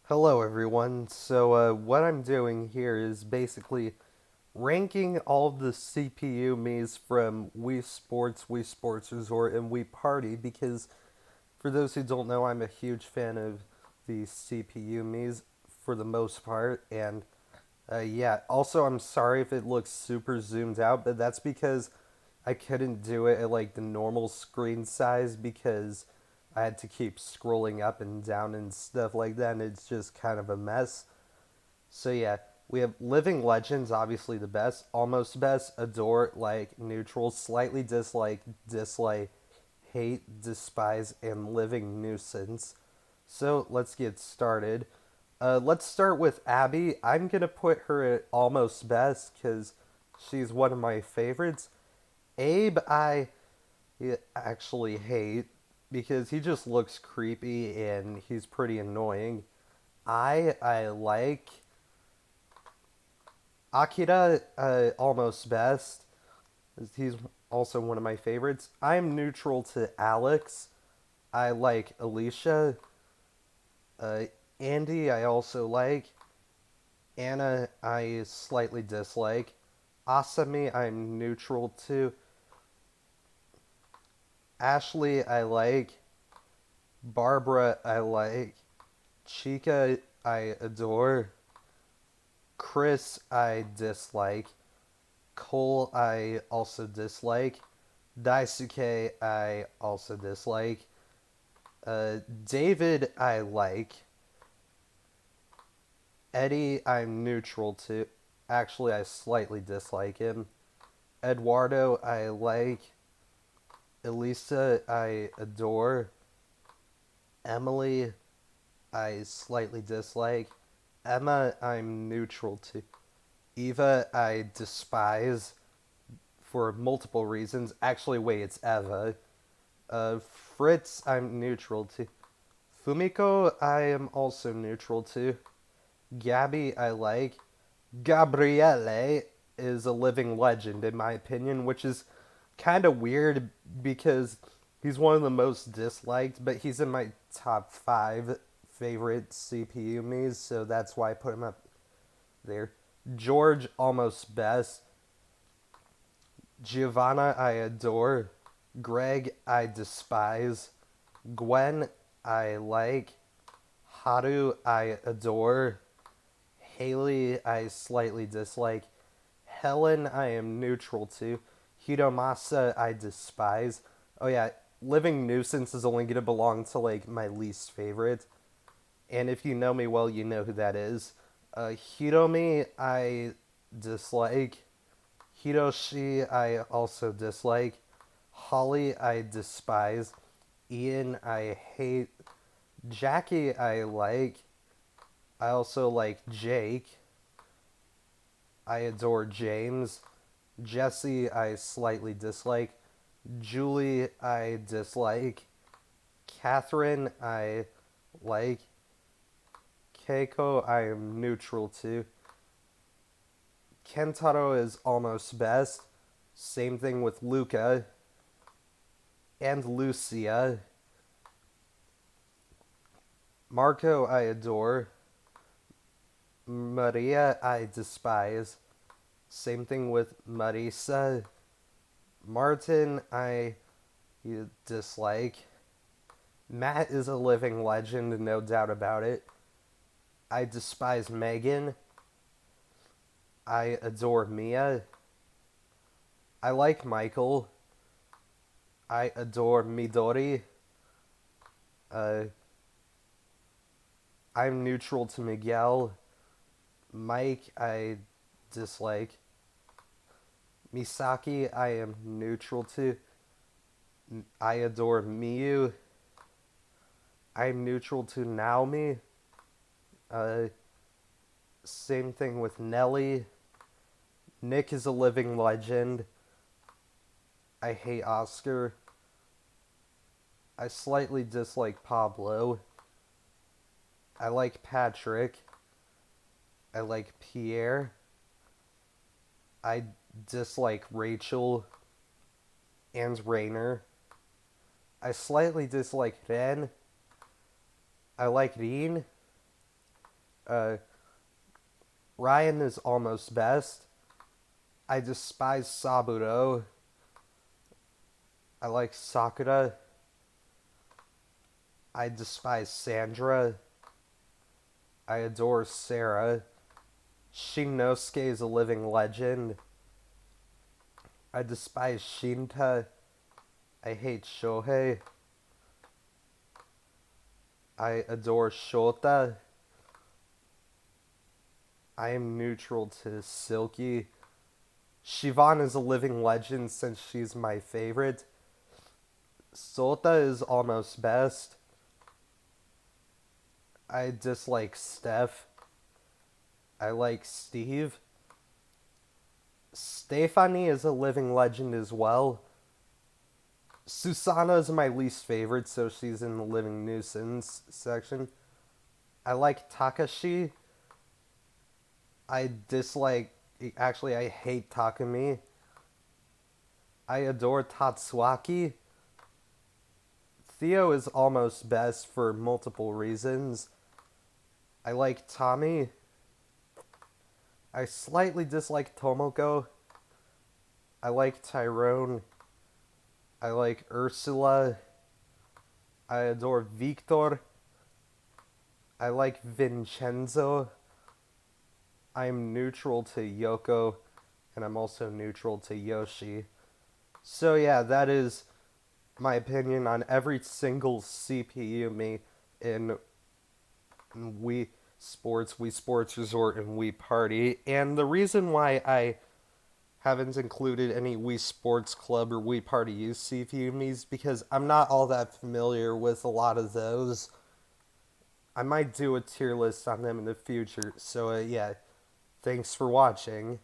Hello, everyone. What I'm doing here is basically ranking all of the CPU Miis from Wii Sports Resort, and Wii Party because, for those who don't know, I'm a huge fan of the CPU Miis for the most part. And also, I'm sorry if it looks super zoomed out, but that's because I couldn't do it at like the normal screen size because I had to keep scrolling up and down and stuff like that, and it's just kind of a mess. So yeah, we have Living Legends, obviously the best, almost best, adore, like, neutral, slightly dislike, hate, despise, and living nuisance. So let's get started. Let's start with Abby. I'm gonna put her at almost best because she's one of my favorites. Abe, I actually hate because he just looks creepy and he's pretty annoying. I like Akira almost best. He's also one of my favorites. I'm neutral to Alex. I like Alicia. Uh, Andy, I also like. Anna, I slightly dislike. Asami, I'm neutral to. Ashley, I like. Barbara, I like. Chica, I adore. Chris, I dislike. Cole, I also dislike. Daisuke, I also dislike. David, I like. Eddie, I'm neutral to. Actually, I slightly dislike him. Eduardo, I like. Elisa, I adore. Emily, I slightly dislike. Emma, I'm neutral to. Eva, I despise for multiple reasons. Actually, wait, it's Eva. Fritz, I'm neutral to. Fumiko, I am also neutral to. Gabby, I like. Gabriele is a living legend, in my opinion, which is kind of weird because he's one of the most disliked, but he's in my top five favorite CPU Miis, so that's why I put him up there. George, almost best. Giovanna, I adore. Greg, I despise. Gwen, I like. Haru, I adore. Haley, I slightly dislike. Helen, I am neutral to. Hitomasa, I despise. Oh yeah, Living Nuisance is only gonna belong to like my least favorite. And if you know me well, you know who that is. Hiromi, I dislike. Hiroshi, I also dislike. Holly, I despise. Ian, I hate. Jackie, I like. I also like Jake. I adore James. Jesse, I slightly dislike. Julie, I dislike. Catherine, I like. Keiko, I am neutral to. Kentaro is almost best. Same thing with Luca. And Lucia. Marco, I adore. Maria, I despise. Same thing with Marisa. Martin, I dislike. Matt is a living legend, no doubt about it. I despise Megan. I adore Mia. I like Michael. I adore Midori. Uh, I'm neutral to Miguel. Mike, I dislike. Misaki, I am neutral to. I adore Miyu. I'm neutral to Naomi. Uh, Same thing with Nelly. Nick is a living legend. I hate Oscar. I slightly dislike Pablo. I like Patrick. I like Pierre. I dislike Rachel and Rainer. I slightly dislike Ren. I like Reen. Uh, Ryan is almost best. I despise Saburo. I like Sakura. I despise Sandra. I adore Sarah. Shinnosuke is a living legend. I despise Shinta. I hate Shohei. I adore Shota. I am neutral to Silky. Siobhan is a living legend since she's my favorite. Sota is almost best. I dislike Steph. I like Steve. Stephanie is a living legend as well. Susana is my least favorite, so she's in the living nuisance section. I like Takashi. I dislike. Actually, I hate Takumi. I adore Tatsuaki. Theo is almost best for multiple reasons. I like Tommy. I slightly dislike Tomoko. I like Tyrone. I like Ursula. I adore Victor. I like Vincenzo. I'm neutral to Yoko, and I'm also neutral to Yoshi. So yeah, that is my opinion on every single CPU me in Wii Sports Resort, and Wii Party. And the reason why I haven't included any Wii Sports Club or Wii Party use CPU me's because I'm not all that familiar with a lot of those. I might do a tier list on them in the future. So yeah, thanks for watching.